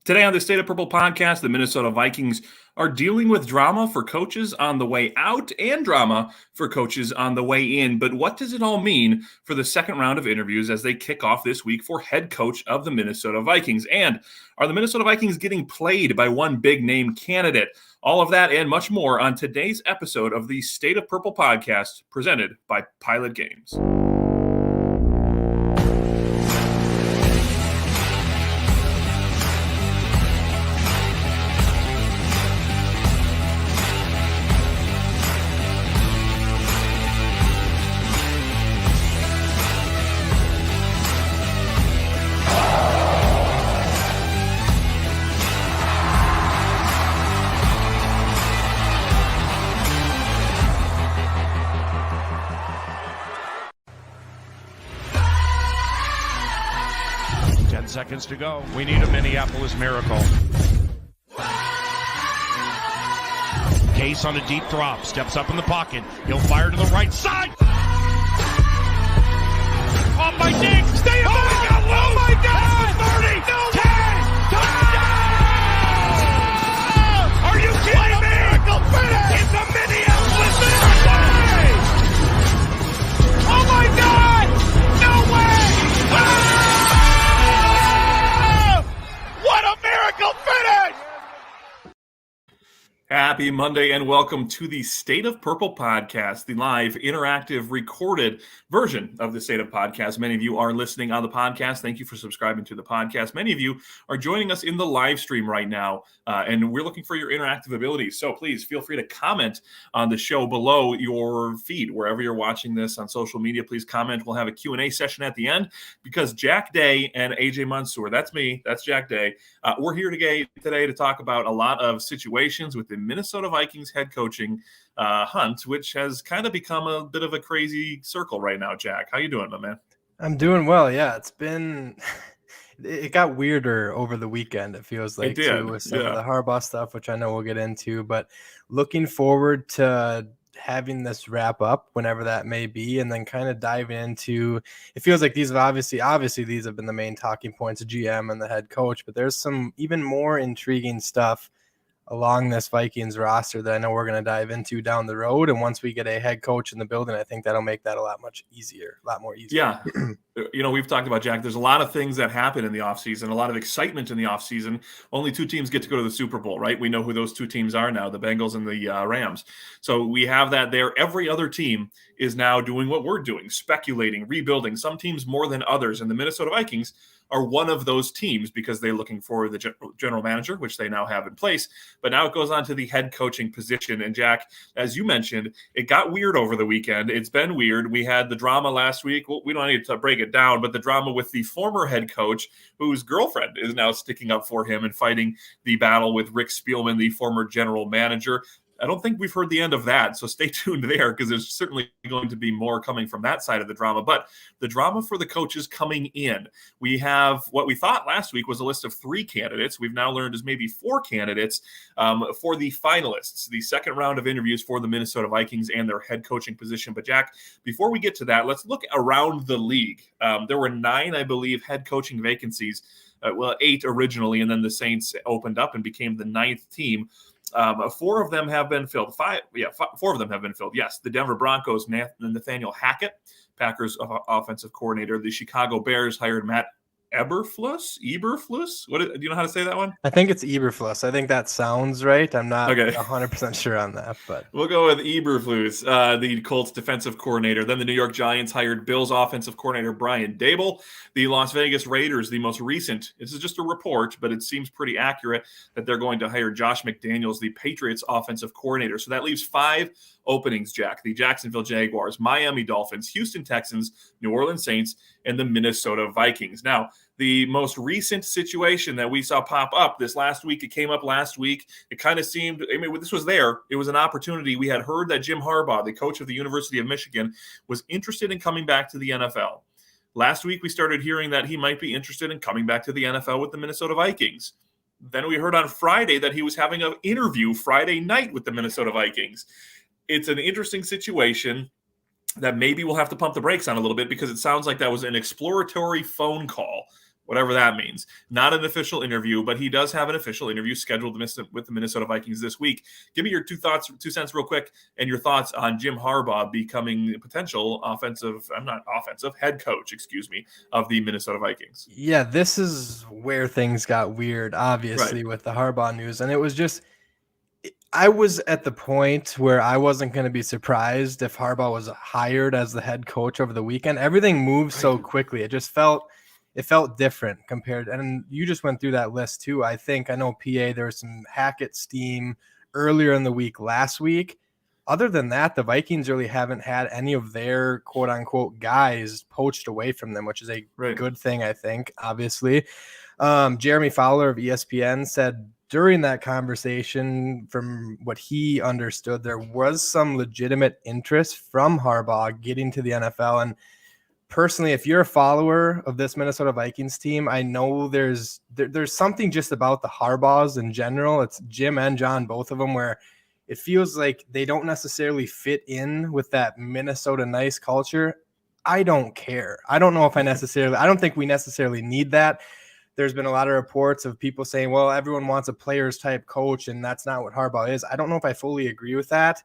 Today on the State of Purple podcast, the Minnesota Vikings are dealing with drama for coaches on the way out and drama for coaches on the way in. But what does it all mean for the second round of interviews as they kick off this week for head coach of the Minnesota Vikings? And are the Minnesota Vikings getting played by one big name candidate? All of that and much more on today's episode of the State of Purple podcast presented by Pilot Games. Seconds to go. We need a Minneapolis miracle. Case on a deep drop. Steps up in the pocket. He'll fire to the right side. Off by Diggs. Stay up. Oh my God! 30. No 10. Touchdown! Are you kidding me? Miracle finish. It's a Minneapolis miracle. Oh my God! No way! What a miracle finish! Happy Monday and welcome to the State of Purple podcast, the live, interactive, recorded version of the State of Podcast. Many of you are listening on the podcast. Thank you for subscribing to the podcast. Many of you are joining us in the live stream right now, and we're looking for your interactive abilities. So please feel free to comment on the show below your feed. Wherever you're watching this on social media, please comment. We'll have a Q&A session at the end because Jack Day and AJ Mansour, that's me, that's Jack Day, we're here today to talk about a lot of situations with the Minnesota Vikings head coaching hunt, which has kind of become a bit of a crazy circle right now. Jack, how you doing, my man? I'm doing well. Yeah, it got weirder over the weekend. It feels like too, with some of the Harbaugh stuff, which I know we'll get into. But looking forward to having this wrap up whenever that may be, and then kind of dive into. It feels like these have obviously these have been the main talking points of GM and the head coach, but there's some even more intriguing stuff along this Vikings roster that I know we're going to dive into down the road. And once we get a head coach in the building, I think that'll make that a lot more easier. Yeah. We've talked about, Jack, there's a lot of things that happen in the offseason, a lot of excitement in the offseason. Only two teams get to go to the Super Bowl, right? We know who those two teams are now, the Bengals and the Rams. So we have that there. Every other team is now doing what we're doing, speculating, rebuilding, some teams more than others. And the Minnesota Vikings are one of those teams because they're looking for the general manager, which they now have in place. But now it goes on to the head coaching position. And Jack, as you mentioned, it got weird over the weekend. It's been weird. We had the drama last week. Well, we don't need to break it down, but the drama with the former head coach whose girlfriend is now sticking up for him and fighting the battle with Rick Spielman, the former general manager. I don't think we've heard the end of that, so stay tuned there because there's certainly going to be more coming from that side of the drama. But the drama for the coaches coming in, we have what we thought last week was a list of 3 candidates. We've now learned is maybe 4 candidates for the finalists, the second round of interviews for the Minnesota Vikings and their head coaching position. But Jack, before we get to that, let's look around the league. There were 9, I believe, head coaching vacancies. 8 originally, and then the Saints opened up and became the 9th team. 4 of them have been filled. 4 of them have been filled. Yes, the Denver Broncos, Nathaniel Hackett, Packers offensive coordinator. The Chicago Bears hired Matt Eberflus? Do you know how to say that one? I think it's Eberflus. I think that sounds right. I'm not 100% sure on that, but we'll go with Eberflus, the Colts defensive coordinator. Then the New York Giants hired Bills offensive coordinator Brian Daboll. The Las Vegas Raiders, the most recent, this is just a report, but it seems pretty accurate that they're going to hire Josh McDaniels, the Patriots offensive coordinator. So that leaves 5 openings, Jack. The Jacksonville Jaguars, Miami Dolphins, Houston Texans, New Orleans Saints, and the Minnesota Vikings. Now, the most recent situation that we saw pop up this last week, it came up last week. It kind of seemed, this was there. It was an opportunity. We had heard that Jim Harbaugh, the coach of the University of Michigan, was interested in coming back to the NFL. Last week, we started hearing that he might be interested in coming back to the NFL with the Minnesota Vikings. Then we heard on Friday that he was having an interview Friday night with the Minnesota Vikings. It's an interesting situation that maybe we'll have to pump the brakes on a little bit because it sounds like that was an exploratory phone call whatever that means. Not an official interview, but he does have an official interview scheduled with the Minnesota Vikings this week. Give me your two cents real quick, and your thoughts on Jim Harbaugh becoming the potential head coach, of the Minnesota Vikings. Yeah, this is where things got weird, obviously, with the Harbaugh news. And it was just, I was at the point where I wasn't going to be surprised if Harbaugh was hired as the head coach over the weekend. Everything moved so quickly. It just felt different compared. And you just went through that list too. I know PA, there was some Hackett steam earlier in the week last week. Other than that, the Vikings really haven't had any of their quote unquote guys poached away from them, which is a good thing, I think, obviously. Jeremy Fowler of ESPN said during that conversation, from what he understood, there was some legitimate interest from Harbaugh getting to the NFL. And personally, if you're a follower of this Minnesota Vikings team, I know there's something just about the Harbaughs in general. It's Jim and John, both of them, where it feels like they don't necessarily fit in with that Minnesota nice culture. I don't care. I don't think we necessarily need that. There's been a lot of reports of people saying, well, everyone wants a players type coach, and that's not what Harbaugh is. I don't know if I fully agree with that.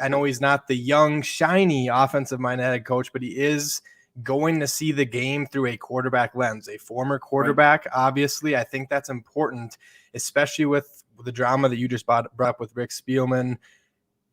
I know he's not the young, shiny offensive minded head coach, but he is going to see the game through a quarterback lens, a former quarterback. Obviously, I think that's important, especially with the drama that you just brought up with Rick Spielman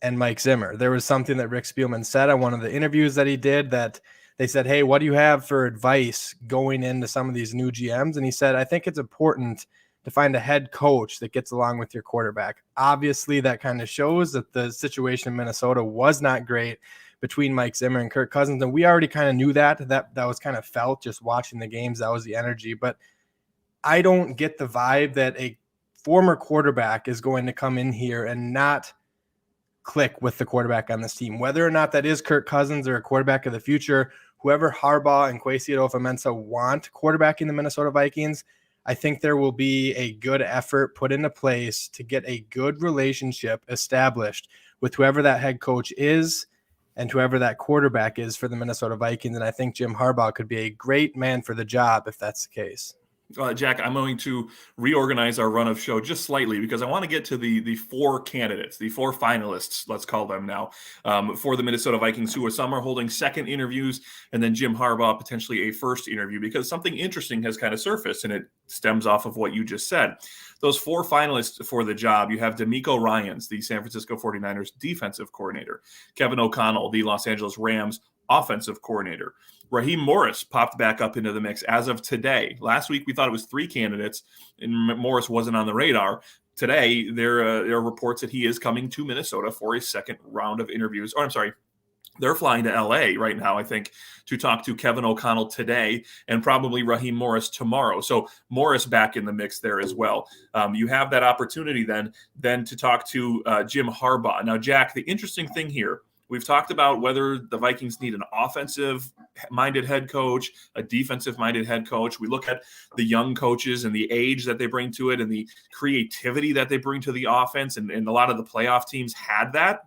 and Mike Zimmer. There was something that Rick Spielman said on one of the interviews that he did, that they said, hey, what do you have for advice going into some of these new GMs? And he said, I think it's important to find a head coach that gets along with your quarterback. Obviously, that kind of shows that the situation in Minnesota was not great between Mike Zimmer and Kirk Cousins. And we already kind of knew that was kind of felt just watching the games. That was the energy. But I don't get the vibe that a former quarterback is going to come in here and not click with the quarterback on this team. Whether or not that is Kirk Cousins or a quarterback of the future, whoever Harbaugh and Kwesi Adolfo-Mensah want quarterbacking the Minnesota Vikings, I think there will be a good effort put into place to get a good relationship established with whoever that head coach is and whoever that quarterback is for the Minnesota Vikings. And I think Jim Harbaugh could be a great man for the job if that's the case. Jack, I'm going to reorganize our run of show just slightly because I want to get to the four candidates, the four finalists, let's call them now, for the Minnesota Vikings, who some are holding second interviews, and then Jim Harbaugh potentially a first interview, because something interesting has kind of surfaced, and it stems off of what you just said. Those four finalists for the job, you have DeMeco Ryans, the San Francisco 49ers defensive coordinator, Kevin O'Connell, the Los Angeles Rams offensive coordinator. Raheem Morris popped back up into the mix as of today. Last week, we thought it was three candidates, and Morris wasn't on the radar. Today, there are reports that he is coming to Minnesota for a second round of interviews. They're flying to L.A. right now, I think, to talk to Kevin O'Connell today and probably Raheem Morris tomorrow. So Morris back in the mix there as well. You have that opportunity then to talk to Jim Harbaugh. Now, Jack, the interesting thing here, we've talked about whether the Vikings need an offensive-minded head coach, a defensive-minded head coach. We look at the young coaches and the age that they bring to it and the creativity that they bring to the offense, and a lot of the playoff teams had that.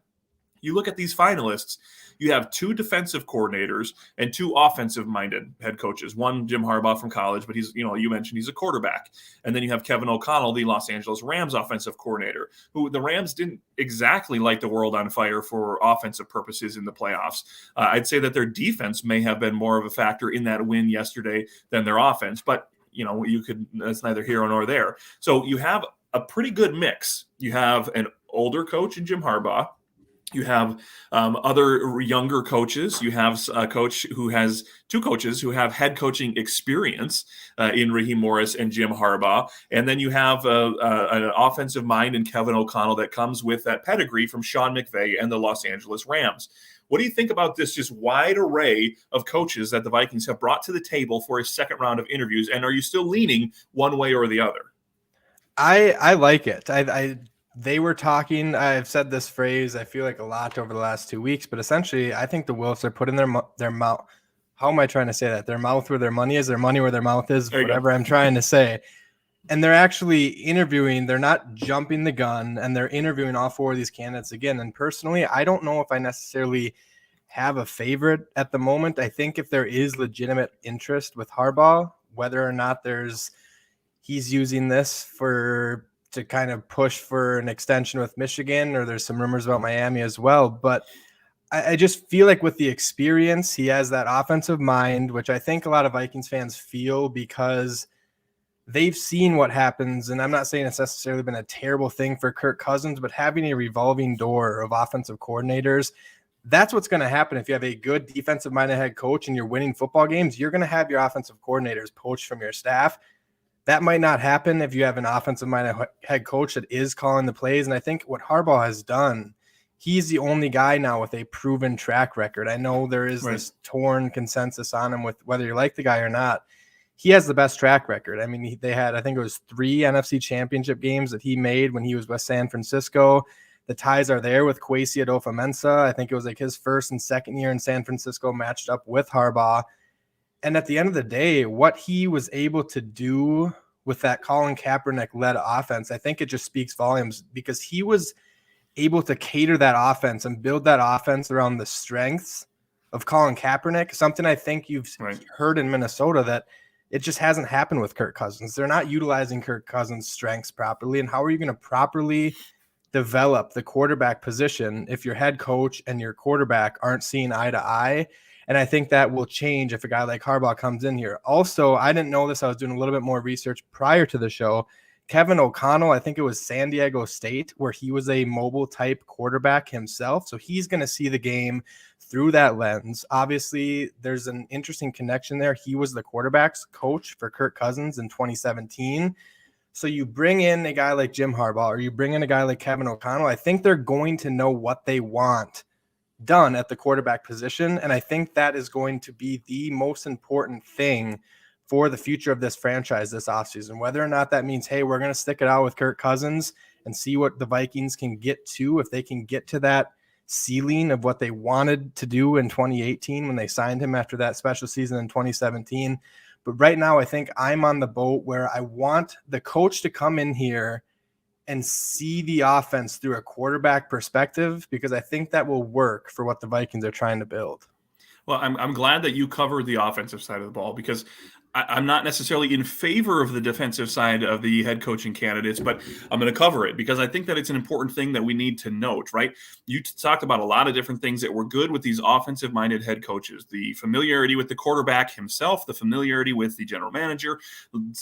You look at these finalists, you have two defensive coordinators and two offensive-minded head coaches. One, Jim Harbaugh from college, but he's, you mentioned he's a quarterback. And then you have Kevin O'Connell, the Los Angeles Rams offensive coordinator, who the Rams didn't exactly light the world on fire for offensive purposes in the playoffs. I'd say that their defense may have been more of a factor in that win yesterday than their offense, but that's neither here nor there. So you have a pretty good mix. You have an older coach in Jim Harbaugh. You have other younger coaches. You have two coaches who have head coaching experience in Raheem Morris and Jim Harbaugh. And then you have an offensive mind in Kevin O'Connell that comes with that pedigree from Sean McVay and the Los Angeles Rams. What do you think about this just wide array of coaches that the Vikings have brought to the table for a second round of interviews? And are you still leaning one way or the other? I like it. They were talking, I've said this phrase, I feel like a lot over the last 2 weeks, but essentially I think the Wolves are putting their mouth, how am I trying to say that? Their mouth where their money is, their money where their mouth is, whatever I'm trying to say. And they're actually interviewing, they're not jumping the gun, and they're interviewing all four of these candidates again. And personally, I don't know if I necessarily have a favorite at the moment. I think if there is legitimate interest with Harbaugh, whether or not he's using this to kind of push for an extension with Michigan, or there's some rumors about Miami as well. But I just feel like with the experience, he has that offensive mind, which I think a lot of Vikings fans feel because they've seen what happens. And I'm not saying it's necessarily been a terrible thing for Kirk Cousins, but having a revolving door of offensive coordinators, that's what's going to happen. If you have a good defensive-minded head coach and you're winning football games, you're going to have your offensive coordinators poached from your staff. That might not happen if you have an offensive-minded head coach that is calling the plays. And I think what Harbaugh has done, he's the only guy now with a proven track record. I know there is this torn consensus on him with whether you like the guy or not. He has the best track record. I mean, they had, I think it was 3 NFC championship games that he made when he was with San Francisco. The ties are there with Kwesi Adolfo-Mensah. I think it was like his first and second year in San Francisco matched up with Harbaugh. And at the end of the day, what he was able to do with that Colin Kaepernick-led offense, I think it just speaks volumes because he was able to cater that offense and build that offense around the strengths of Colin Kaepernick, something I think you've heard in Minnesota that it just hasn't happened with Kirk Cousins. They're not utilizing Kirk Cousins' strengths properly. And how are you going to properly develop the quarterback position if your head coach and your quarterback aren't seeing eye to eye? And I think that will change if a guy like Harbaugh comes in here. Also, I didn't know this. I was doing a little bit more research prior to the show. Kevin O'Connell, I think it was San Diego State, where he was a mobile type quarterback himself. So he's going to see the game through that lens. Obviously, there's an interesting connection there. He was the quarterback's coach for Kirk Cousins in 2017. So you bring in a guy like Jim Harbaugh or you bring in a guy like Kevin O'Connell, I think they're going to know what they want done at the quarterback position. And I think that is going to be the most important thing for the future of this franchise this offseason. Whether or not that means, hey, we're going to stick it out with Kirk Cousins and see what the Vikings can get to, if they can get to that ceiling of what they wanted to do in 2018 when they signed him after that special season in 2017. But right now, I think I'm on the boat where I want the coach to come in here and see the offense through a quarterback perspective, because I think that will work for what the Vikings are trying to build. Well, I'm glad that you covered the offensive side of the ball, because I'm not necessarily in favor of the defensive side of the head coaching candidates, but I'm going to cover it because I think that it's an important thing that we need to note, right? You talked about a lot of different things that were good with these offensive-minded head coaches, the familiarity with the quarterback himself, the familiarity with the general manager,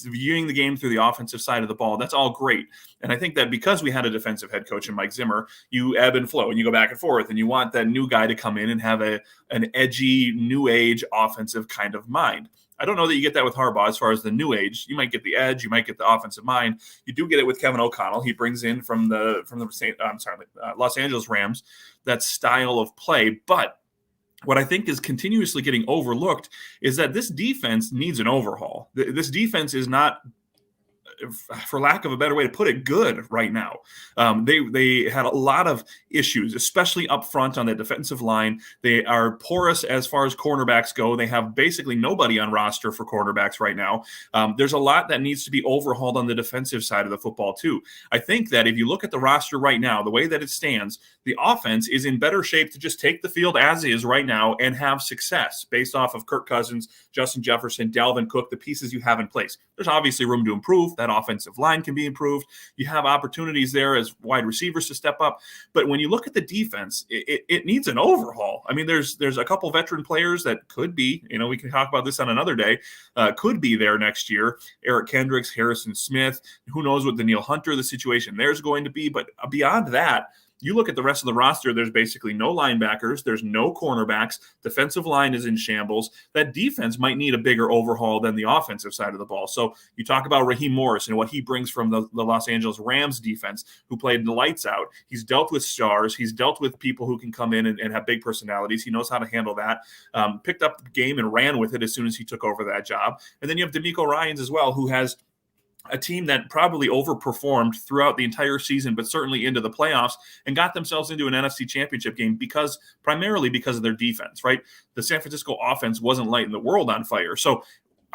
viewing the game through the offensive side of the ball. That's all great. And I think that because we had a defensive head coach in Mike Zimmer, you ebb and flow and you go back and forth, and you want that new guy to come in and have an edgy, new age offensive kind of mind. I don't know that you get that with Harbaugh as far as the new age. You might get the edge. You might get the offensive mind. You do get it with Kevin O'Connell. He brings in from the Los Angeles Rams that style of play. But what I think is continuously getting overlooked is that this defense needs an overhaul. This defense is not, for lack of a better way to put it, good right now. They had a lot of issues, especially up front on the defensive line. They are porous as far as cornerbacks go. They have basically nobody on roster for cornerbacks right now. There's a lot that needs to be overhauled on the defensive side of the football too. I think that if you look at the roster right now, the way that it stands, the offense is in better shape to just take the field as is right now and have success based off of Kirk Cousins, Justin Jefferson, Dalvin Cook, the pieces you have in place. There's obviously room to improve. That offensive line can be improved. You have opportunities there as wide receivers to step up. But when you look at the defense, it needs an overhaul. I mean, there's a couple veteran players that could be, we can talk about this on another day, could be there next year. Eric Kendricks, Harrison Smith, who knows what Danielle Hunter, the situation there's going to be. But beyond that, you look at the rest of the roster, there's basically no linebackers. There's no cornerbacks. Defensive line is in shambles. That defense might need a bigger overhaul than the offensive side of the ball. So you talk about Raheem Morris and what he brings from the Los Angeles Rams defense, who played the lights out. He's dealt with stars. He's dealt with people who can come in and have big personalities. He knows how to handle that. Picked up the game and ran with it as soon as he took over that job. And then you have DeMeco Ryans as well, who has a team that probably overperformed throughout the entire season, but certainly into the playoffs, and got themselves into an NFC championship game primarily because of their defense, right? The San Francisco offense wasn't lighting the world on fire. So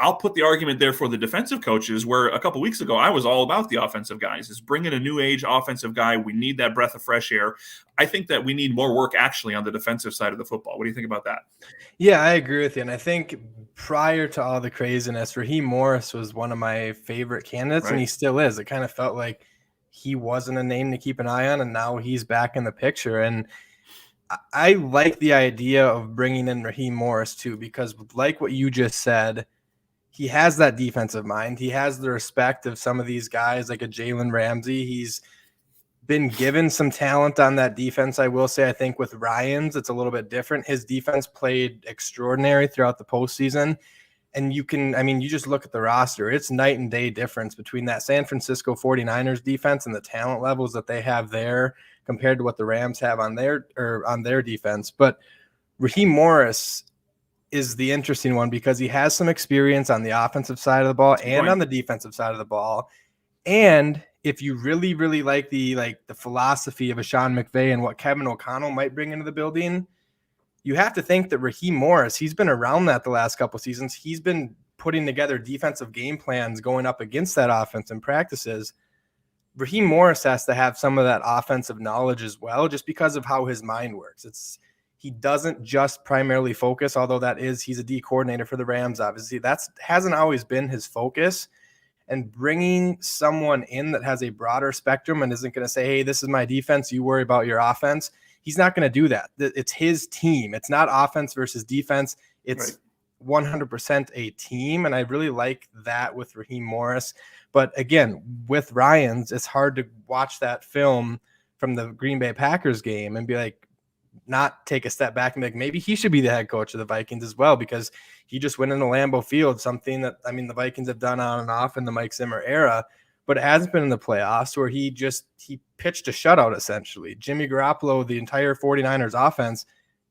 I'll put the argument there for the defensive coaches, where a couple weeks ago I was all about the offensive guys. Is bring in a new age offensive guy. We need that breath of fresh air. I think that we need more work actually on the defensive side of the football. What do you think about that? Yeah, I agree with you. And I think prior to all the craziness, Raheem Morris was one of my favorite candidates, Right. and he still is. It kind of felt like he wasn't a name to keep an eye on, and now he's back in the picture. And I like the idea of bringing in Raheem Morris too, because like what you just said, he has that defensive mind. He has the respect of some of these guys like a Jalen Ramsey. He's been given some talent on that defense. I will say, I think with Ryans, it's a little bit different. His defense played extraordinary throughout the postseason. And you just look at the roster. It's night and day difference between that San Francisco 49ers defense and the talent levels that they have there compared to what the Rams have on their defense. But Raheem Morris is the interesting one because he has some experience on the offensive side of the ball and on the defensive side of the ball. And if you really, really like the philosophy of a Sean McVay and what Kevin O'Connell might bring into the building, you have to think that Raheem Morris, he's been around that the last couple of seasons. He's been putting together defensive game plans going up against that offense in practices. Raheem Morris has to have some of that offensive knowledge as well, just because of how his mind works. He doesn't just primarily focus, although he's a D coordinator for the Rams, obviously. That hasn't always been his focus. And bringing someone in that has a broader spectrum and isn't going to say, hey, this is my defense, you worry about your offense. He's not going to do that. It's his team. It's not offense versus defense. It's 100% a team. And I really like that with Raheem Morris. But again, with Ryans, it's hard to watch that film from the Green Bay Packers game and be like, not take a step back and be like, maybe he should be the head coach of the Vikings as well, because he just went into Lambeau Field, something that, the Vikings have done on and off in the Mike Zimmer era, but it hasn't been in the playoffs, where he pitched a shutout essentially. Jimmy Garoppolo, the entire 49ers offense,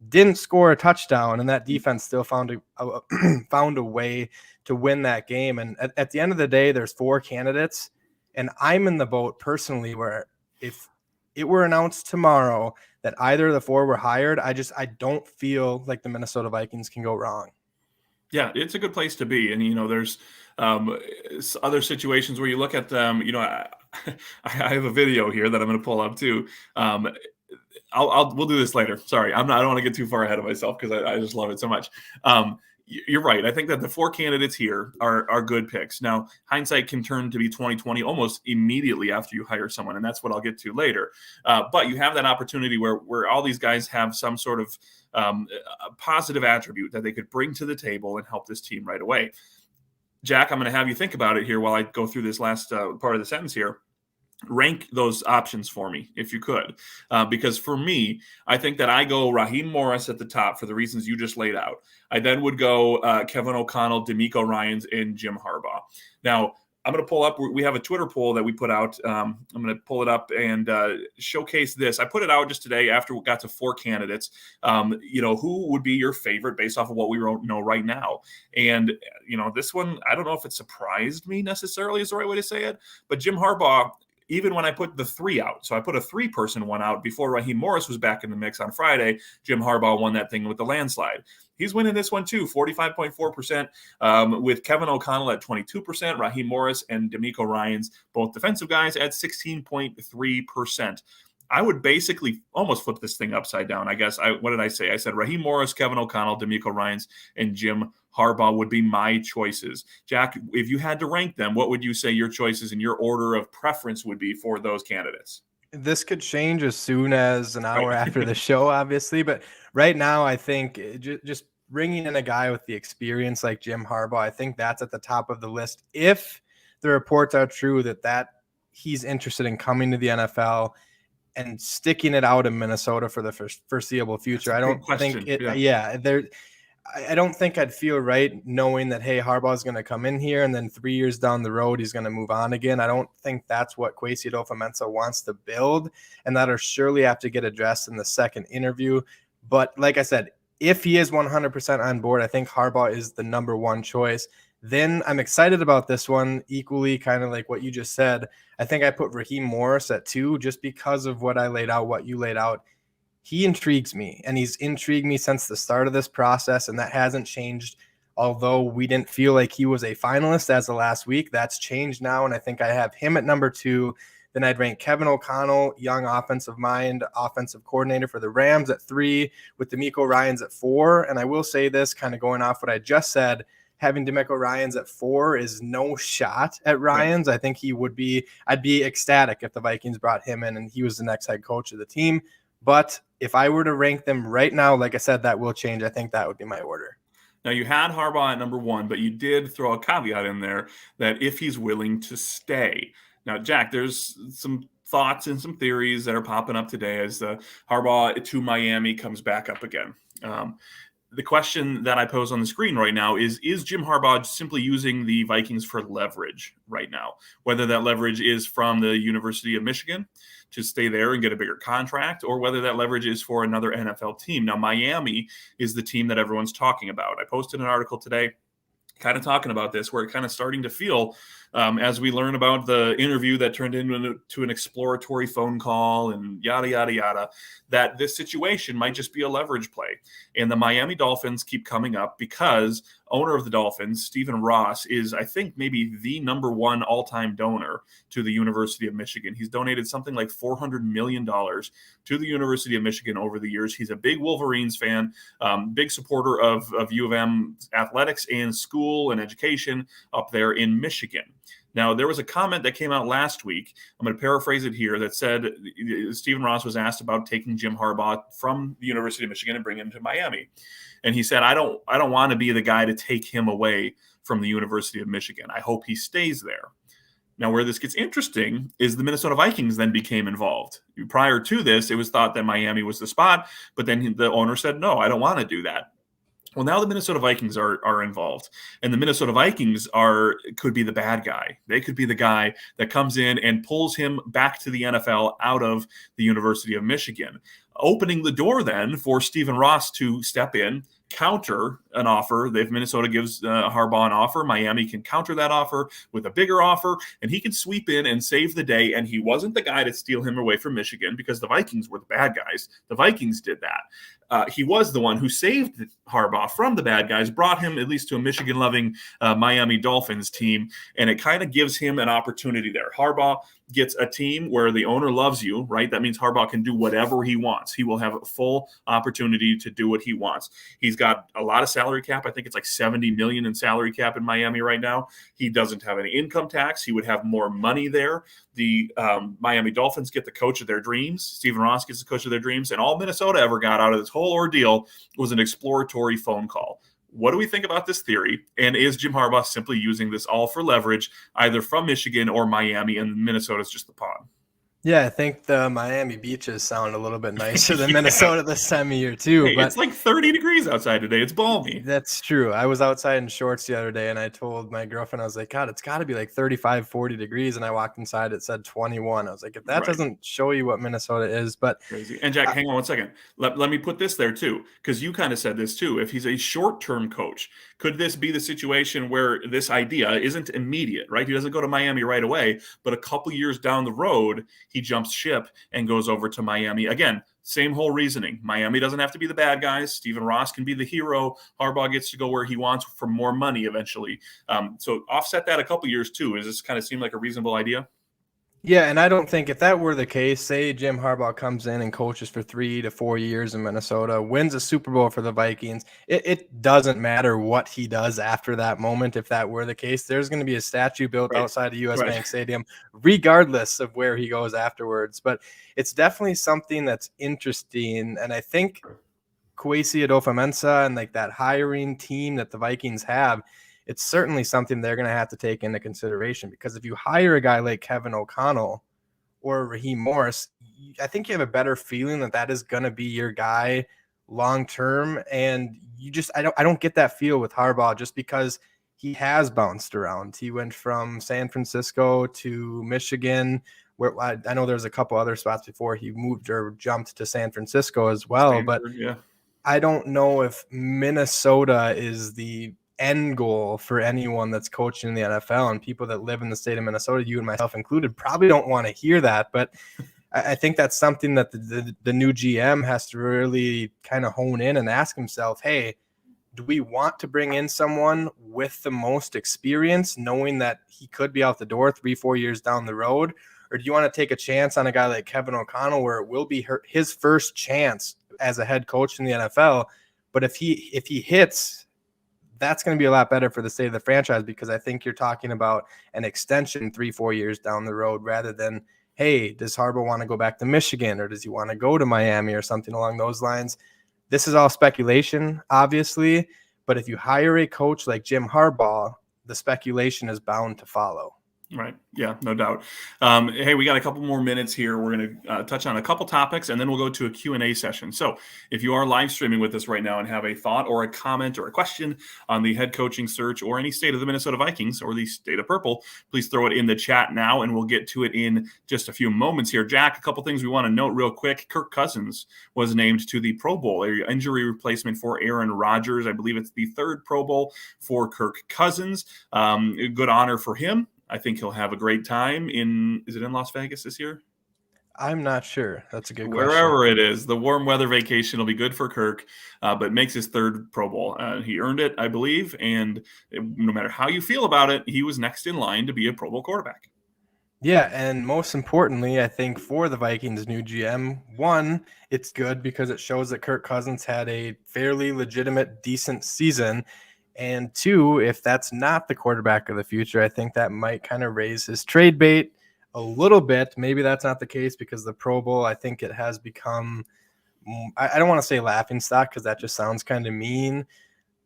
didn't score a touchdown, and that defense still found a way to win that game. And at the end of the day, there's 4 candidates, and I'm in the boat personally where if it were announced tomorrow that either of the 4 were hired, I don't feel like the Minnesota Vikings can go wrong. Yeah, it's a good place to be. And, there's other situations where you look at them, I have a video here that I'm going to pull up too. We'll do this later. Sorry. I don't want to get too far ahead of myself because I just love it so much. You're right. I think that the 4 candidates here are good picks. Now, hindsight can turn to be 20/20 almost immediately after you hire someone, and that's what I'll get to later. But you have that opportunity where all these guys have some sort of a positive attribute that they could bring to the table and help this team right away. Jack, I'm going to have you think about it here while I go through this last part of the sentence here. Rank those options for me, if you could, because for me, I think that I go Raheem Morris at the top for the reasons you just laid out. I then would go Kevin O'Connell, DeMeco Ryans, and Jim Harbaugh. Now, I'm going to pull up. We have a Twitter poll that we put out. I'm going to pull it up and showcase this. I put it out just today after we got to 4 candidates. Who would be your favorite based off of what we know right now? And, this one, I don't know if it surprised me necessarily is the right way to say it, but Jim Harbaugh, even when I put the 3 out, so I put a 3-person one out before Raheem Morris was back in the mix on Friday, Jim Harbaugh won that thing with the landslide. He's winning this one too, 45.4%, with Kevin O'Connell at 22%, Raheem Morris and DeMeco Ryans, both defensive guys, at 16.3%. I would basically almost flip this thing upside down. I guess what did I say? I said Raheem Morris, Kevin O'Connell, DeMeco Ryans, and Jim Harbaugh would be my choices. Jack, if you had to rank them, what would you say your choices and your order of preference would be for those candidates? This could change as soon as an hour after the show, obviously. But right now, I think just bringing in a guy with the experience like Jim Harbaugh, I think that's at the top of the list. If the reports are true that he's interested in coming to the NFL and sticking it out in Minnesota for the foreseeable future. I don't think I don't think I'd feel right knowing that, hey, Harbaugh's going to come in here and then 3 years down the road, he's going to move on again. I don't think that's what Kwesi Adolfo-Mensah wants to build, and that'll surely have to get addressed in the second interview. But like I said, if he is 100% on board, I think Harbaugh is the number 1 choice. Then I'm excited about this one, equally kind of like what you just said. I think I put Raheem Morris at 2 just because of what I laid out, what you laid out. He intrigues me, and he's intrigued me since the start of this process, and that hasn't changed Although we didn't feel like he was a finalist as of last week, that's changed now. And I think I have him at number 2. Then I'd rank Kevin O'Connell, young offensive mind, offensive coordinator for the Rams, at 3, with DeMeco Ryans at 4. And I will say this, kind of going off what I just said, having DeMeco Ryans at 4 is no shot at Ryans. Right. I think I'd be ecstatic if the Vikings brought him in and he was the next head coach of the team. But if I were to rank them right now, like I said, that will change. I think that would be my order. Now, you had Harbaugh at number 1, but you did throw a caveat in there that if he's willing to stay. Now, Jack, there's some thoughts and some theories that are popping up today as the Harbaugh to Miami comes back up again. The question that I pose on the screen right now is Jim Harbaugh simply using the Vikings for leverage right now? Whether that leverage is from the University of Michigan to stay there and get a bigger contract, or whether that leverage is for another NFL team. Now, Miami is the team that everyone's talking about. I posted an article today kind of talking about this, where it's kind of starting to feel, as we learn about the interview that turned into an exploratory phone call and yada, yada, yada, that this situation might just be a leverage play. And the Miami Dolphins keep coming up because owner of the Dolphins, Stephen Ross, is, I think, maybe the number 1 all-time donor to the University of Michigan. He's donated something like $400 million to the University of Michigan over the years. He's a big Wolverines fan, big supporter of U of M athletics and school and education up there in Michigan. Now, there was a comment that came out last week, I'm going to paraphrase it here, that said Stephen Ross was asked about taking Jim Harbaugh from the University of Michigan and bringing him to Miami. And he said, I don't want to be the guy to take him away from the University of Michigan. I hope he stays there. Now, where this gets interesting is the Minnesota Vikings then became involved. Prior to this, it was thought that Miami was the spot, but then the owner said, no, I don't want to do that. Well, now the Minnesota Vikings are involved, and the Minnesota Vikings could be the bad guy. They could be the guy that comes in and pulls him back to the NFL out of the University of Michigan, opening the door then for Stephen Ross to step in, counter an offer. If Minnesota gives Harbaugh an offer, Miami can counter that offer with a bigger offer, and he can sweep in and save the day. And he wasn't the guy to steal him away from Michigan because the Vikings were the bad guys. The Vikings did that. He was the one who saved Harbaugh from the bad guys, brought him at least to a Michigan-loving Miami Dolphins team, and it kind of gives him an opportunity there. Harbaugh gets a team where the owner loves you, right? That means Harbaugh can do whatever he wants. He will have a full opportunity to do what he wants. He's got a lot of salary cap. I think it's like $70 million in salary cap in Miami right now. He doesn't have any income tax. He would have more money there. The Miami Dolphins get the coach of their dreams. Stephen Ross gets the coach of their dreams. And all Minnesota ever got out of this whole ordeal was an exploratory phone call. What do we think about this theory? And is Jim Harbaugh simply using this all for leverage, either from Michigan or Miami, and Minnesota's just the pawn? Yeah, I think the Miami beaches sound a little bit nicer than Minnesota this time of year too. Hey, but it's like 30 degrees outside today. It's balmy. That's true. I was outside in shorts the other day, and I told my girlfriend, I was like, God, it's got to be like 35, 40 degrees. And I walked inside, it said 21. I was like, if that doesn't show you what Minnesota is, but crazy. And Jack, hang on one second. Let me put this there too, because you kind of said this too. If he's a short-term coach, could this be the situation where this idea isn't immediate, right? He doesn't go to Miami right away, but a couple years down the road, he jumps ship and goes over to Miami. Again, same whole reasoning. Miami doesn't have to be the bad guys. Stephen Ross can be the hero. Harbaugh gets to go where he wants for more money eventually. So offset that a couple years too. Does this kind of seem like a reasonable idea? Yeah, and I don't think if that were the case, say Jim Harbaugh comes in and coaches for 3 to 4 years in Minnesota, wins a Super Bowl for the Vikings, it doesn't matter what he does after that moment. If that were the case, there's going to be a statue built outside of US Bank Stadium, regardless of where he goes afterwards. But it's definitely something that's interesting, and I think Kwesi Adofo-Mensah and like that hiring team that the Vikings have, it's certainly something they're going to have to take into consideration, because if you hire a guy like Kevin O'Connell or Raheem Morris, I think you have a better feeling that that is going to be your guy long term. And I don't get that feel with Harbaugh, just because he has bounced around. He went from San Francisco to Michigan, where I know there's a couple other spots before he moved or jumped to San Francisco as well. Stanford, but yeah. I don't know if Minnesota is the end goal for anyone that's coaching in the NFL, and people that live in the state of Minnesota, you and myself included, probably don't want to hear that. But I think that's something that the new GM has to really kind of hone in and ask himself, hey, do we want to bring in someone with the most experience, knowing that he could be out the door 3-4 years down the road? Or do you want to take a chance on a guy like Kevin O'Connell, where it will be his first chance as a head coach in the NFL? But if he hits, that's going to be a lot better for the state of the franchise, because I think you're talking about an extension 3-4 years down the road, rather than, hey, does Harbaugh want to go back to Michigan, or does he want to go to Miami or something along those lines? This is all speculation, obviously, but if you hire a coach like Jim Harbaugh, the speculation is bound to follow. Right. Yeah, no doubt. Hey, we got a couple more minutes here. We're going to touch on a couple topics, and then we'll go to a Q&A session. So if you are live streaming with us right now and have a thought or a comment or a question on the head coaching search or any state of the Minnesota Vikings or the state of purple, please throw it in the chat now, and we'll get to it in just a few moments here. Jack, a couple things we want to note real quick. Kirk Cousins was named to the Pro Bowl, an injury replacement for Aaron Rodgers. I believe it's the third Pro Bowl for Kirk Cousins. Good honor for him. I think he'll have a great time is it in Las Vegas this year? I'm not sure. That's a good question. Wherever it is, the warm weather vacation will be good for Kirk, but makes his third Pro Bowl. He earned it, I believe, and no matter how you feel about it, he was next in line to be a Pro Bowl quarterback. Yeah, and most importantly, I think for the Vikings' new GM, one, it's good because it shows that Kirk Cousins had a fairly legitimate, decent season. And two, if that's not the quarterback of the future, I think that might kind of raise his trade bait a little bit. Maybe that's not the case, because the Pro Bowl, I think it has become, I don't want to say laughing stock, because that just sounds kind of mean,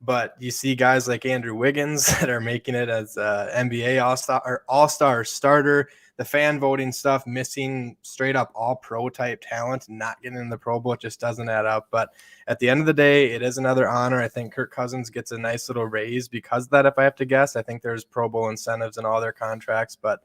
but you see guys like Andrew Wiggins that are making it as NBA all-star starter. The fan voting stuff, missing straight up all-pro type talent, not getting in the Pro Bowl, it just doesn't add up. But at the end of the day, it is another honor. I think Kirk Cousins gets a nice little raise because of that, if I have to guess. I think there's Pro Bowl incentives in all their contracts. But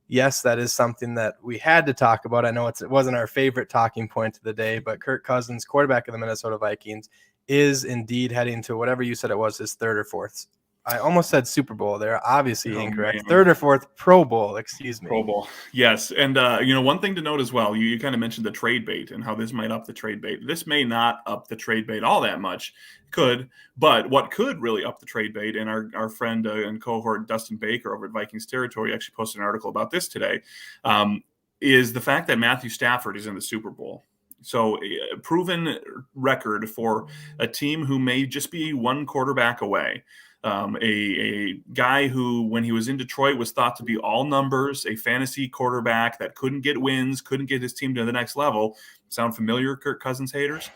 yes, that is something that we had to talk about. I know it wasn't our favorite talking point of the day, but Kirk Cousins, quarterback of the Minnesota Vikings, is indeed heading to whatever you said it was, his third or fourth. I almost said Super Bowl there. Obviously incorrect. Man. Third or fourth Pro Bowl, excuse me. Pro Bowl. Yes. And, one thing to note as well, you kind of mentioned the trade bait and how this might up the trade bait. This may not up the trade bait all that much. Could. But what could really up the trade bait, and our friend and cohort Dustin Baker over at Vikings Territory actually posted an article about this today, is the fact that Matthew Stafford is in the Super Bowl. So a proven record for a team who may just be one quarterback away. A guy who, when he was in Detroit, was thought to be all numbers, a fantasy quarterback that couldn't get wins, couldn't get his team to the next level. Sound familiar, Kirk Cousins haters?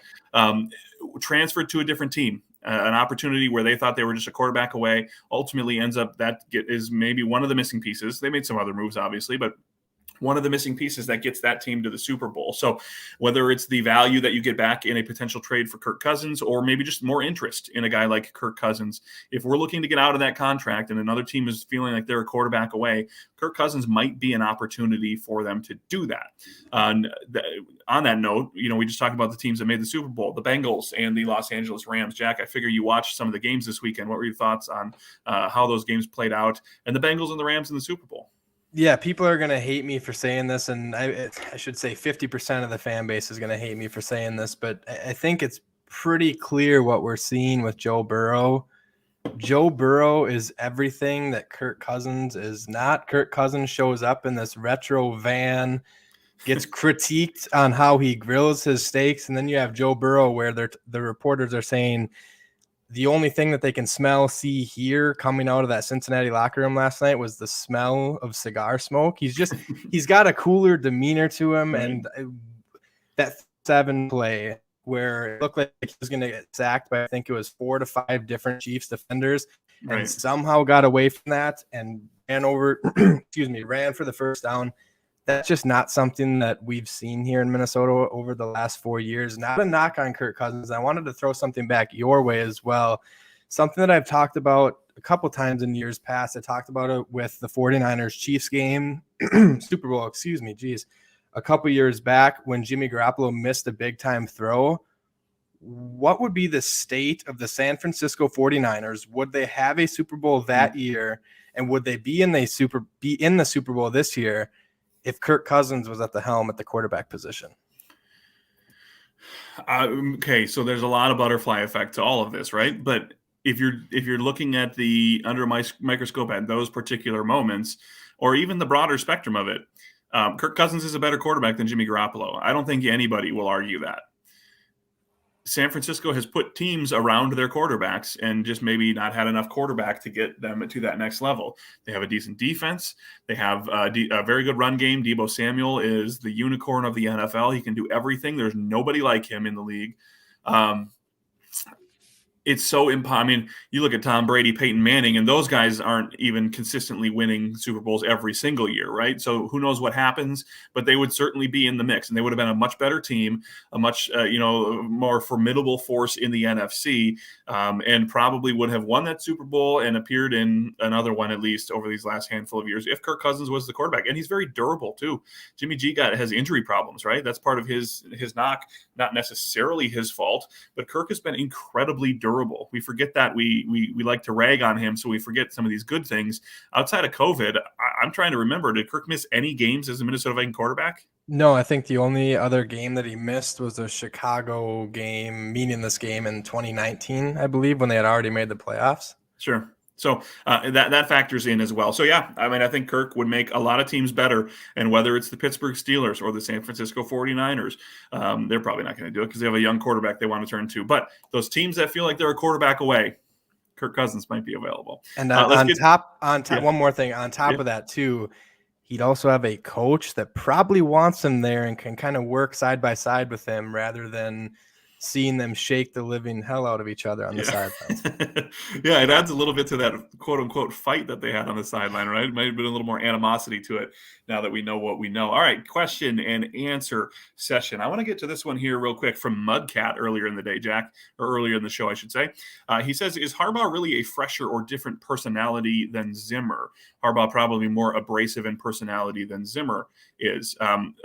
Transferred to a different team, an opportunity where they thought they were just a quarterback away. Ultimately ends up is maybe one of the missing pieces. They made some other moves, obviously, but one of the missing pieces that gets that team to the Super Bowl. So whether it's the value that you get back in a potential trade for Kirk Cousins, or maybe just more interest in a guy like Kirk Cousins, if we're looking to get out of that contract and another team is feeling like they're a quarterback away, Kirk Cousins might be an opportunity for them to do that. On that note, we just talked about the teams that made the Super Bowl, the Bengals and the Los Angeles Rams. Jack, I figure you watched some of the games this weekend. What were your thoughts on how those games played out, and the Bengals and the Rams in the Super Bowl? Yeah, people are going to hate me for saying this, and I should say 50% of the fan base is going to hate me for saying this, but I think it's pretty clear what we're seeing with Joe Burrow. Joe Burrow is everything that Kirk Cousins is not. Kirk Cousins shows up in this retro van, gets critiqued on how he grills his steaks, and then you have Joe Burrow where the reporters are saying the only thing that they can smell, see, hear coming out of that Cincinnati locker room last night was the smell of cigar smoke. He's got a cooler demeanor to him. Right. And that 7 play where it looked like he was going to get sacked by, I think it was 4 to 5 different Chiefs defenders, right, and somehow got away from that and ran for the first down. That's just not something that we've seen here in Minnesota over the last 4 years. Not a knock on Kirk Cousins. I wanted to throw something back your way as well. Something that I've talked about a couple times in years past. I talked about it with the 49ers Chiefs game, Super Bowl, a couple years back when Jimmy Garoppolo missed a big-time throw. What would be the state of the San Francisco 49ers? Would they have a Super Bowl that year? And would they be in the Super Bowl this year if Kirk Cousins was at the helm at the quarterback position? Okay, so there's a lot of butterfly effect to all of this, right? But if you're looking at the under a microscope at those particular moments, or even the broader spectrum of it, Kirk Cousins is a better quarterback than Jimmy Garoppolo. I don't think anybody will argue that. San Francisco has put teams around their quarterbacks and just maybe not had enough quarterback to get them to that next level. They have a decent defense. They have a very good run game. Deebo Samuel is the unicorn of the NFL. He can do everything. There's nobody like him in the league. It's so I mean, you look at Tom Brady, Peyton Manning, and those guys aren't even consistently winning Super Bowls every single year, right? So who knows what happens, but they would certainly be in the mix, and they would have been a much better team, a much more formidable force in the NFC, and probably would have won that Super Bowl and appeared in another one at least over these last handful of years if Kirk Cousins was the quarterback. And he's very durable too. Jimmy G has injury problems, right? That's part of his knock, not necessarily his fault, but Kirk has been incredibly durable. We forget that. We like to rag on him, so we forget some of these good things. Outside of COVID, I'm trying to remember, did Kirk miss any games as a Minnesota Viking quarterback? No, I think the only other game that he missed was the Chicago game, meaningless game in 2019, I believe, when they had already made the playoffs. Sure. So that factors in as well. So, yeah, I mean, I think Kirk would make a lot of teams better. And whether it's the Pittsburgh Steelers or the San Francisco 49ers, they're probably not going to do it because they have a young quarterback they want to turn to. But those teams that feel like they're a quarterback away, Kirk Cousins might be available. And one more thing, on top of that, too, he'd also have a coach that probably wants him there and can kind of work side by side with him rather than seeing them shake the living hell out of each other on the sidelines. Yeah, it adds a little bit to that quote-unquote fight that they had on the sideline, right? It might have been a little more animosity to it now that we know what we know. All right, question and answer session. I want to get to this one here real quick from Mudcat earlier in the day, Jack, or earlier in the show, I should say. He says, is Harbaugh really a fresher or different personality than Zimmer? Harbaugh probably more abrasive in personality than Zimmer is.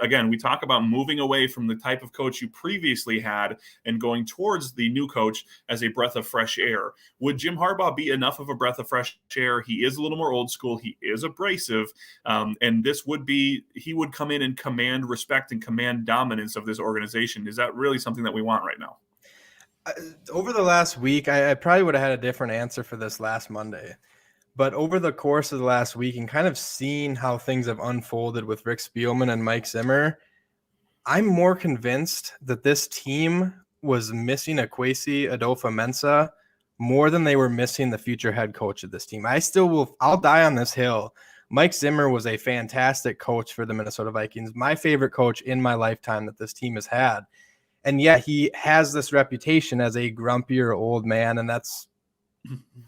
Again, we talk about moving away from the type of coach you previously had and going towards the new coach as a breath of fresh air. Would Jim Harbaugh be enough of a breath of fresh air? He is a little more old school. He is abrasive. And this would be, he would come in and command respect and command dominance of this organization. Is that really something that we want right now? Over the last week, I probably would have had a different answer for this last Monday. But over the course of the last week and kind of seeing how things have unfolded with Rick Spielman and Mike Zimmer, I'm more convinced that this team was missing a Kwesi Adolfo-Mensah more than they were missing the future head coach of this team. I'll die on this hill. Mike Zimmer was a fantastic coach for the Minnesota Vikings, my favorite coach in my lifetime that this team has had. And yet he has this reputation as a grumpier old man, and that's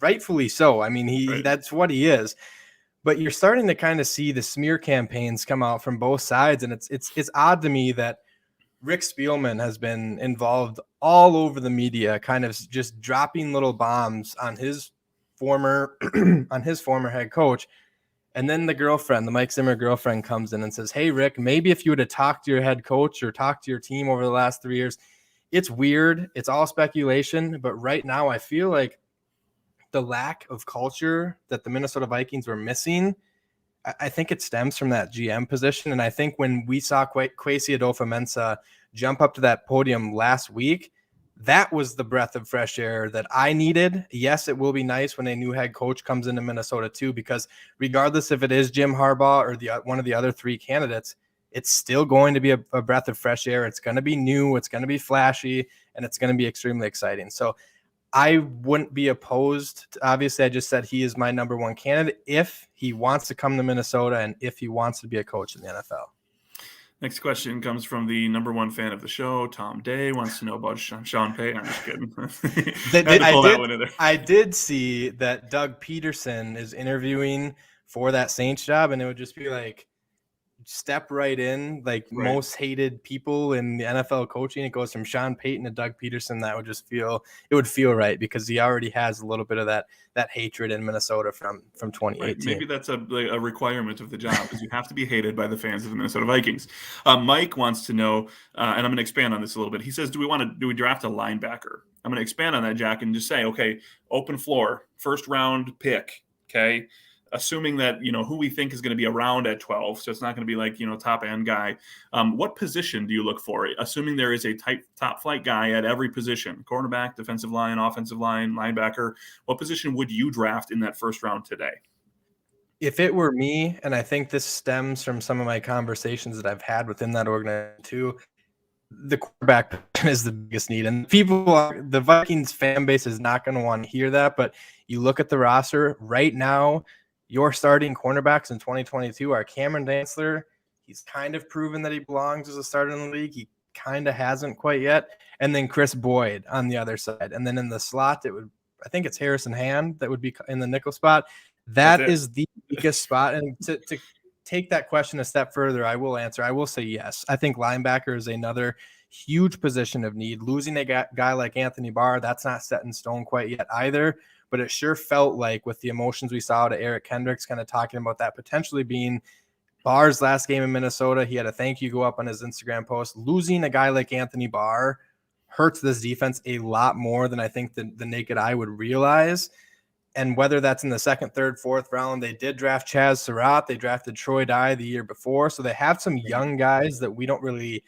rightfully so. I mean, that's what he is. But you're starting to kind of see the smear campaigns come out from both sides, and it's odd to me that Rick Spielman has been involved all over the media, kind of just dropping little bombs on his former head coach. And then the Mike Zimmer girlfriend, comes in and says, hey, Rick, maybe if you would have talked to your head coach or talked to your team over the last 3 years, it's weird. It's all speculation. But right now I feel like the lack of culture that the Minnesota Vikings were missing, I think it stems from that GM position. And I think when we saw Kwesi Adolfo-Mensah jump up to that podium last week, that was the breath of fresh air that I needed. Yes, it will be nice when a new head coach comes into Minnesota too, because regardless if it is Jim Harbaugh or one of the other three candidates, it's still going to be a breath of fresh air. It's going to be new, it's going to be flashy, and it's going to be extremely exciting. So I wouldn't be opposed. Obviously, I just said he is my number one candidate if he wants to come to Minnesota and if he wants to be a coach in the NFL. Next question comes from the number one fan of the show, Tom Day, wants to know about Sean Payton. I'm just kidding. I did see that Doug Peterson is interviewing for that Saints job, and it would just be like, step right in, most hated people in the NFL coaching. It goes from Sean Payton to Doug Peterson. That would just feel right because he already has a little bit of that hatred in Minnesota from 2018. Right. Maybe that's a requirement of the job, because you have to be hated by the fans of the Minnesota Vikings. Mike wants to know, and I'm going to expand on this a little bit. He says, do we draft a linebacker? I'm going to expand on that, Jack, and just say, okay, open floor, first round pick. Okay. assuming that, who we think is going to be around at 12, so it's not going to be like, top end guy. What position do you look for? Assuming there is a top flight guy at every position, cornerback, defensive line, offensive line, linebacker, what position would you draft in that first round today? If it were me, and I think this stems from some of my conversations that I've had within that organization too, the quarterback is the biggest need. And the Vikings fan base is not going to want to hear that, but you look at the roster right now, your starting cornerbacks in 2022 are Cameron Dantzler. He's kind of proven that he belongs as a starter in the league. He kind of hasn't quite yet. And then Chris Boyd on the other side. And then in the slot, I think it's Harrison Hand that would be in the nickel spot. That is the weakest spot. And to take that question a step further, I will answer. I will say yes. I think linebacker is another huge position of need. Losing a guy like Anthony Barr, that's not set in stone quite yet either. But it sure felt like, with the emotions we saw to Eric Kendricks kind of talking about that potentially being Barr's last game in Minnesota, he had a thank you go up on his Instagram post. Losing a guy like Anthony Barr hurts this defense a lot more than I think the naked eye would realize. And whether that's in the second, third, fourth round, they did draft Chaz Surratt. They drafted Troy Dye the year before. So they have some young guys that we don't really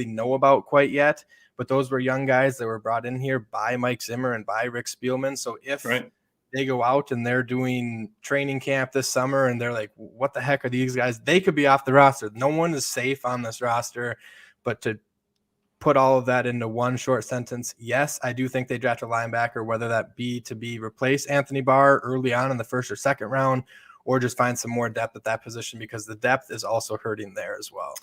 know about quite yet. But those were young guys that were brought in here by Mike Zimmer and by Rick Spielman. So if they go out and they're doing training camp this summer and they're like, what the heck are these guys? They could be off the roster. No one is safe on this roster. But to put all of that into one short sentence, yes, I do think they draft a linebacker, whether that be to replace Anthony Barr early on in the first or second round, or just find some more depth at that position, because the depth is also hurting there as well.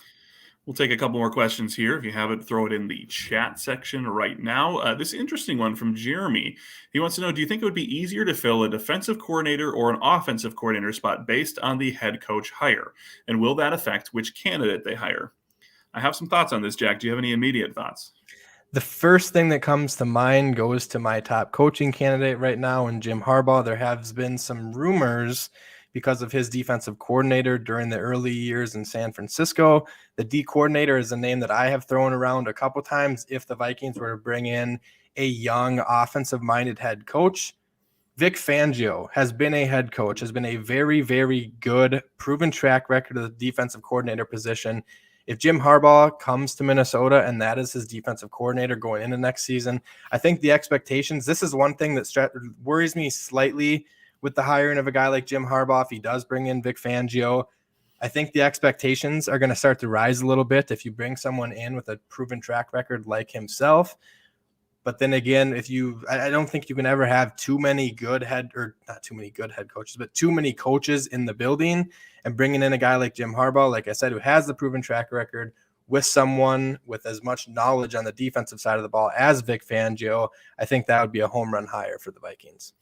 We'll take a couple more questions here. If you have it, throw it in the chat section right now. This interesting one from Jeremy. He wants to know, do you think it would be easier to fill a defensive coordinator or an offensive coordinator spot based on the head coach hire? And will that affect which candidate they hire? I have some thoughts on this, Jack. Do you have any immediate thoughts? The first thing that comes to mind goes to my top coaching candidate right now, and Jim Harbaugh. There has been some rumors because of his defensive coordinator during the early years in San Francisco. The D coordinator is a name that I have thrown around a couple times if the Vikings were to bring in a young offensive-minded head coach. Vic Fangio has been a head coach, has been a very, very good, proven track record of the defensive coordinator position. If Jim Harbaugh comes to Minnesota and that is his defensive coordinator going into next season, I think the expectations, this is one thing that worries me slightly with the hiring of a guy like Jim Harbaugh. If he does bring in Vic Fangio, I think the expectations are going to start to rise a little bit if you bring someone in with a proven track record like himself. But then again, I don't think you can ever have too many not too many good head coaches, but too many coaches in the building. And bringing in a guy like Jim Harbaugh, like I said, who has the proven track record, with someone with as much knowledge on the defensive side of the ball as Vic Fangio, I think that would be a home run hire for the Vikings.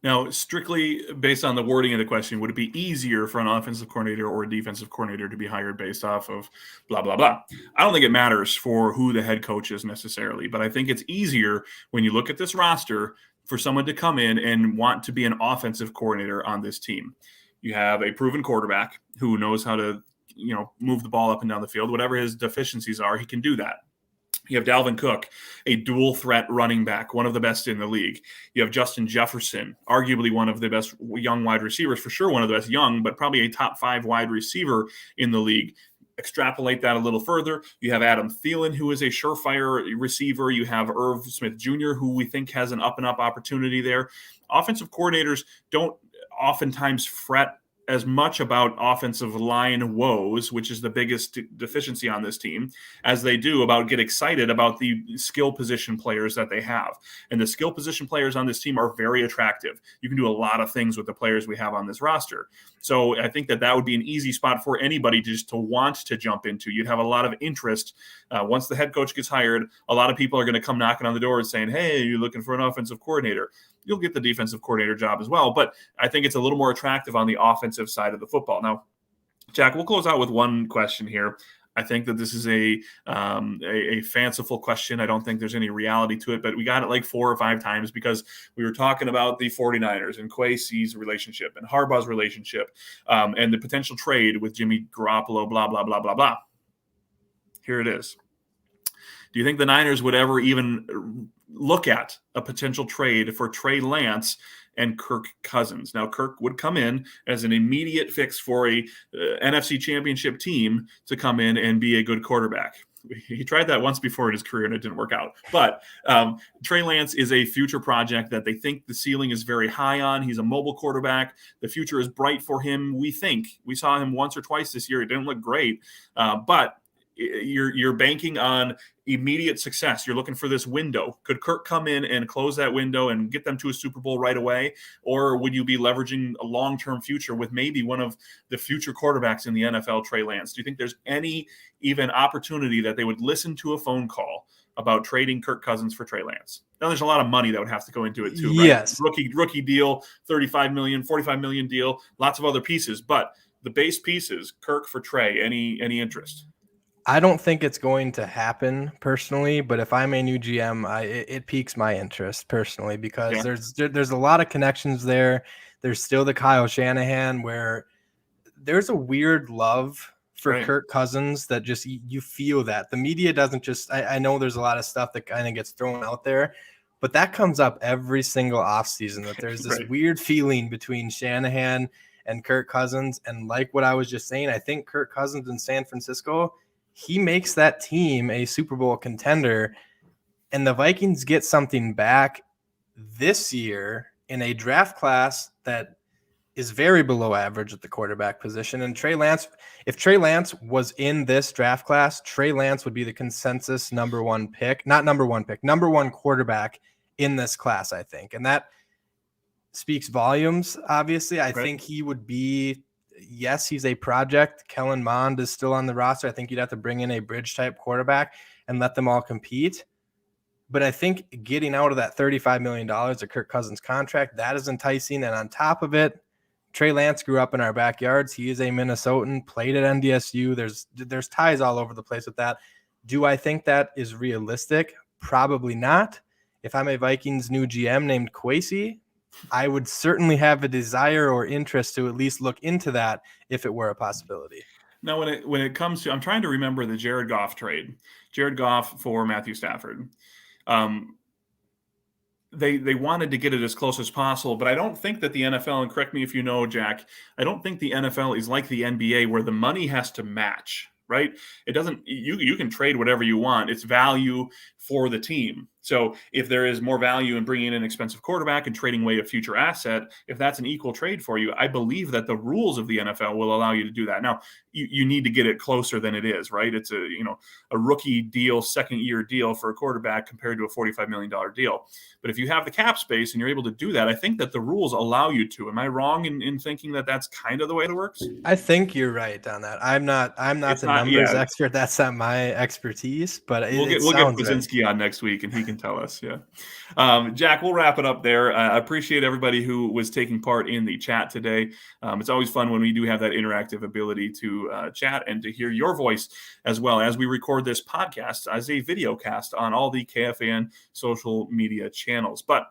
Now, strictly based on the wording of the question, would it be easier for an offensive coordinator or a defensive coordinator to be hired based off of blah, blah, blah? I don't think it matters for who the head coach is necessarily, but I think it's easier when you look at this roster for someone to come in and want to be an offensive coordinator on this team. You have a proven quarterback who knows how to, move the ball up and down the field. Whatever his deficiencies are, he can do that. You have Dalvin Cook, a dual threat running back, one of the best in the league. You have Justin Jefferson, arguably one of the best young wide receivers, for sure one of the best young, but probably a top 5 wide receiver in the league. Extrapolate that a little further. You have Adam Thielen, who is a surefire receiver. You have Irv Smith Jr., who we think has an up-and-up opportunity there. Offensive coordinators don't oftentimes fret as much about offensive line woes, which is the biggest deficiency on this team, as they do about get excited about the skill position players that they have. And the skill position players on this team are very attractive. You can do a lot of things with the players we have on this roster. So I think that would be an easy spot for anybody just to want to jump into. You'd have a lot of interest. Once the head coach gets hired, a lot of people are going to come knocking on the door and saying, hey, you're looking for an offensive coordinator. You'll get the defensive coordinator job as well. But I think it's a little more attractive on the offensive side of the football. Now, Jack, we'll close out with one question here. I think that this is a fanciful question. I don't think there's any reality to it, but we got it like 4 or 5 times because we were talking about the 49ers and Kwesi's relationship and Harbaugh's relationship and the potential trade with Jimmy Garoppolo, blah, blah, blah, blah, blah. Here it is. Do you think the Niners would ever even look at a potential trade for Trey Lance and Kirk Cousins. Now, Kirk would come in as an immediate fix for a NFC championship team to come in and be a good quarterback. He tried that once before in his career and it didn't work out. But Trey Lance is a future project that they think the ceiling is very high on. He's a mobile quarterback. The future is bright for him. We think we saw him once or twice this year. It didn't look great, but you're banking on immediate success. You're looking for this window. Could Kirk come in and close that window and get them to a Super Bowl right away? Or would you be leveraging a long-term future with maybe one of the future quarterbacks in the NFL, Trey Lance? Do you think there's any even opportunity that they would listen to a phone call about trading Kirk Cousins for Trey Lance? Now, there's a lot of money that would have to go into it too, right? Yes. Rookie deal, $35 million, $45 million deal, lots of other pieces. But the base pieces, Kirk for Trey, any interest? I don't think it's going to happen personally, but if I'm a new GM, it piques my interest personally because there's a lot of connections there. There's still the Kyle Shanahan where there's a weird love for Kirk Cousins that just you feel that. The media doesn't just I know there's a lot of stuff that kind of gets thrown out there, but that comes up every single offseason that there's this weird feeling between Shanahan and Kirk Cousins. And like what I was just saying, I think Kirk Cousins in San Francisco, he makes that team a Super Bowl contender, and the Vikings get something back this year in a draft class that is very below average at the quarterback position. And Trey Lance, if Trey Lance was in this draft class, Trey Lance would be the consensus number one quarterback in this class, I think. And that speaks volumes, obviously. I think he would be, yes, he's a project. Kellen Mond is still on the roster. I think you'd have to bring in a bridge-type quarterback and let them all compete. But I think getting out of that $35 million of Kirk Cousins contract, that is enticing. And on top of it, Trey Lance grew up in our backyards. He is a Minnesotan, played at NDSU. There's ties all over the place with that. Do I think that is realistic? Probably not. If I'm a Vikings new GM named Kwesi, I would certainly have a desire or interest to at least look into that if it were a possibility. Now, when it comes to, I'm trying to remember the Jared Goff trade. Jared Goff for Matthew Stafford. They wanted to get it as close as possible, but I don't think that the NFL, and correct me if you know, Jack, I don't think the NFL is like the NBA where the money has to match, right? It doesn't, you can trade whatever you want. It's value for the team. So if there is more value in bringing in an expensive quarterback and trading away a future asset, if that's an equal trade for you, I believe that the rules of the NFL will allow you to do that. Now, you need to get it closer than it is, right? It's a rookie deal, second-year deal for a quarterback compared to a $45 million deal. But if you have the cap space and you're able to do that, I think that the rules allow you to. Am I wrong in thinking that that's kind of the way it works? I think you're right on that. I'm not the numbers expert. That's not my expertise, but we'll get Brzezinski on next week and he can tell us. Yeah. Jack, we'll wrap it up there. I appreciate everybody who was taking part in the chat today. It's always fun when we do have that interactive ability to chat and to hear your voice as well as we record this podcast as a video cast on all the KFAN social media channels. But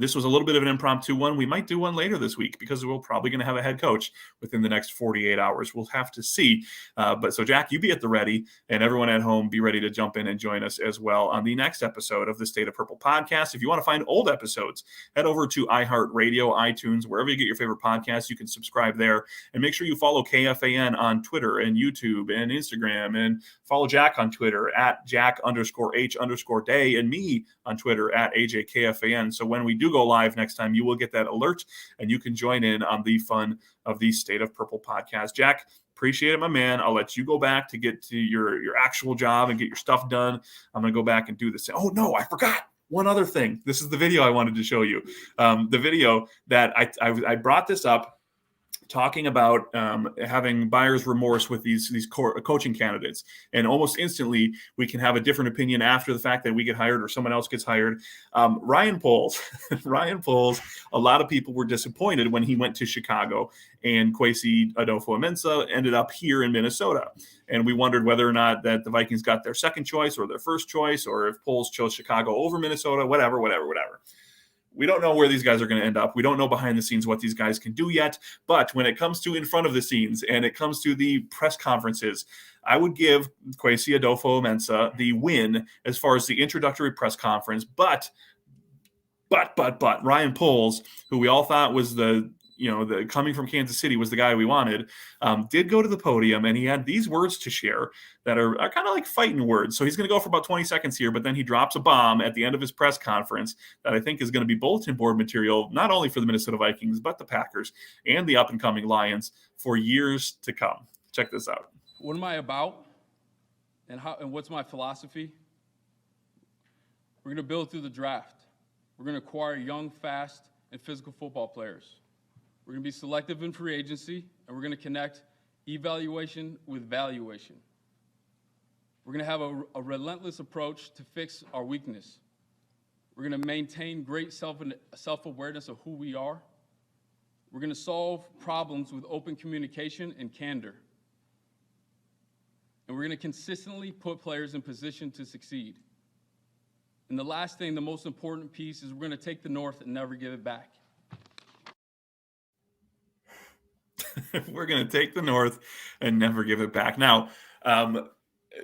this was a little bit of an impromptu one. We might do one later this week because we're probably going to have a head coach within the next 48 hours. We'll have to see. But so, Jack, you be at the ready, and everyone at home be ready to jump in and join us as well on the next episode of the State of Purple podcast. If you want to find old episodes, head over to iHeartRadio, iTunes, wherever you get your favorite podcasts. You can subscribe there. And make sure you follow KFAN on Twitter and YouTube and Instagram. And follow Jack on Twitter at Jack_H_day and me on Twitter at AJKFAN. So when we do go live next time, you will get that alert and you can join in on the fun of the State of Purple podcast. Jack, appreciate it, my man. I'll let you go back to get to your actual job and get your stuff done. I'm going to go back and do this. Oh, no, I forgot one other thing. This is the video I wanted to show you. The video that I brought this up talking about having buyer's remorse with these coaching candidates. And almost instantly, we can have a different opinion after the fact that we get hired or someone else gets hired. Ryan Poles, a lot of people were disappointed when he went to Chicago and Kwesi Adofo-Mensah ended up here in Minnesota. And we wondered whether or not that the Vikings got their second choice or their first choice, or if Poles chose Chicago over Minnesota, whatever. We don't know where these guys are going to end up. We don't know behind the scenes what these guys can do yet. But when it comes to in front of the scenes and it comes to the press conferences, I would give Kwesi Adofo-Mensah the win as far as the introductory press conference. But But Ryan Poles, who we all thought was the coming from Kansas City was the guy we wanted, did go to the podium, and he had these words to share that are kind of like fighting words. So he's going to go for about 20 seconds here, but then he drops a bomb at the end of his press conference that I think is going to be bulletin board material, not only for the Minnesota Vikings, but the Packers and the up-and-coming Lions for years to come. Check this out. What am I about, and what's my philosophy? We're going to build through the draft. We're going to acquire young, fast, and physical football players. We're going to be selective in free agency, and we're going to connect evaluation with valuation. We're going to have a relentless approach to fix our weakness. We're going to maintain great self-awareness of who we are. We're going to solve problems with open communication and candor. And we're going to consistently put players in position to succeed. And the last thing, the most important piece, is we're going to take the North and never give it back. We're going to take the North and never give it back. Now,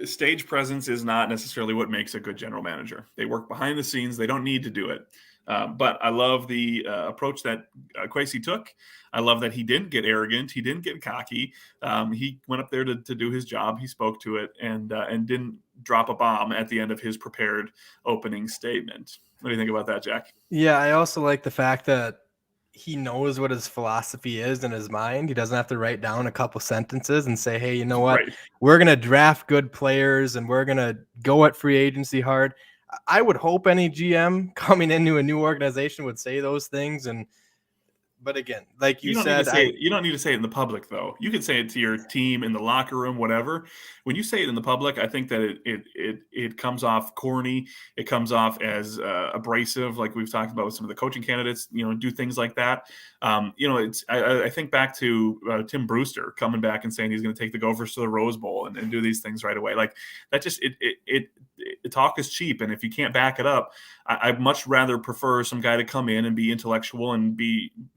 stage presence is not necessarily what makes a good general manager. They work behind the scenes. They don't need to do it. But I love the approach that Kwesi took. I love that he didn't get arrogant. He didn't get cocky. He went up there to do his job. He spoke to it and didn't drop a bomb at the end of his prepared opening statement. What do you think about that, Jack? Yeah, I also like the fact that he knows what his philosophy is in his mind. He doesn't have to write down a couple sentences and say, hey, you know what? Right. We're going to draft good players and we're going to go at free agency hard. I would hope any GM coming into a new organization would say those things. But again, like you said, you don't need to say it in the public, though. You can say it to your team in the locker room, whatever. When you say it in the public, I think that it comes off corny. It comes off as abrasive, like we've talked about with some of the coaching candidates. Do things like that. I think back to Tim Brewster coming back and saying he's going to take the Gophers to the Rose Bowl and do these things right away. Like that, just talk is cheap, and if you can't back it up, I'd much rather prefer some guy to come in and be intellectual and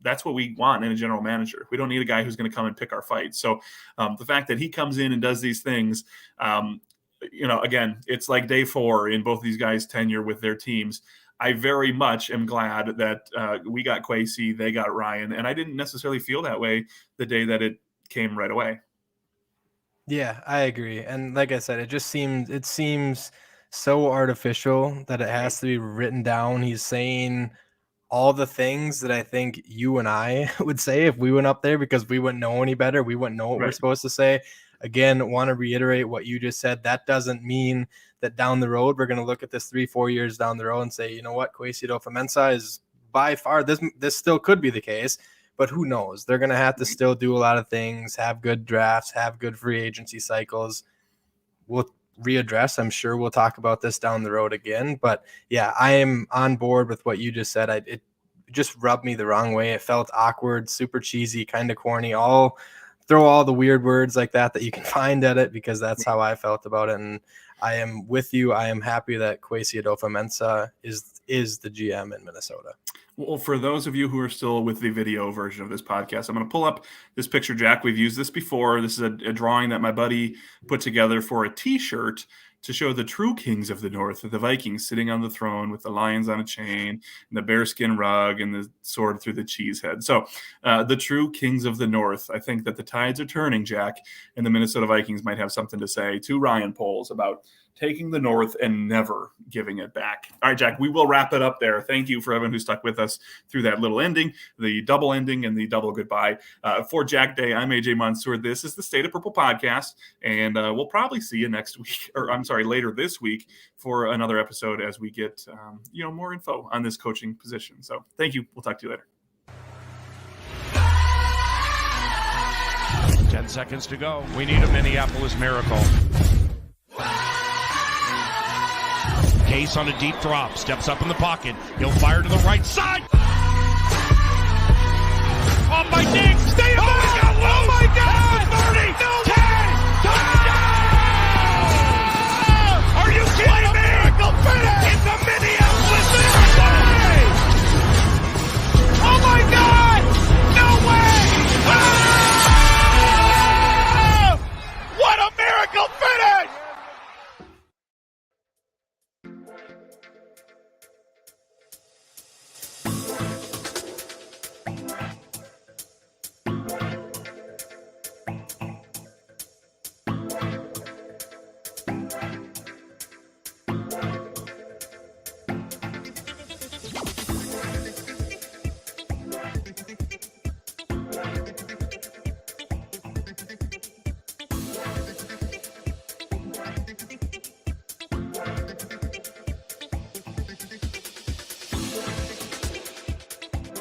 that's what we want in a general manager. We don't need a guy who's going to come and pick our fights. So the fact that he comes in and does these things, again, it's like day 4 in both of these guys' tenure with their teams. I very much am glad that we got Kwesi, they got Ryan, and I didn't necessarily feel that way the day that it came right away. Yeah, I agree. And like I said, it seems so artificial that it has to be written down. He's saying all the things that I think you and I would say if we went up there, because we wouldn't know any better. We wouldn't know what we're supposed to say. Again, want to reiterate what you just said. That doesn't mean that down the road, we're going to look at this 3-4 years down the road and say, you know what, Kwesi Adofo-Mensah is by far, this still could be the case, but who knows? They're going to have to still do a lot of things, have good drafts, have good free agency cycles. We'll readdress. I'm sure we'll talk about this down the road again, but yeah, I am on board with what you just said. It just rubbed me the wrong way. It felt awkward, super cheesy, kind of corny. Throw all the weird words like that you can find at it, because that's how I felt about it. And I am with you. I am happy that Kwesi Adofo-Mensah is the GM in Minnesota. Well, for those of you who are still with the video version of this podcast, I'm going to pull up this picture, Jack. We've used this before. This is a drawing that my buddy put together for a T-shirt to show the true kings of the North, the Vikings sitting on the throne with the lions on a chain and the bearskin rug and the sword through the cheese head. So the true kings of the North. I think that the tides are turning, Jack, and the Minnesota Vikings might have something to say to Ryan Poles about taking the North and never giving it back. All right, Jack, we will wrap it up there. Thank you for everyone who stuck with us through that little ending, the double ending and the double goodbye. For Jack Day, I'm AJ Mansour. This is the State of Purple podcast, and we'll probably see you next week, later this week for another episode as we get, more info on this coaching position. So thank you. We'll talk to you later. 10 seconds to go. We need a Minneapolis miracle. Case on a deep drop, steps up in the pocket. He'll fire to the right side. Off by Diggs. Stay up.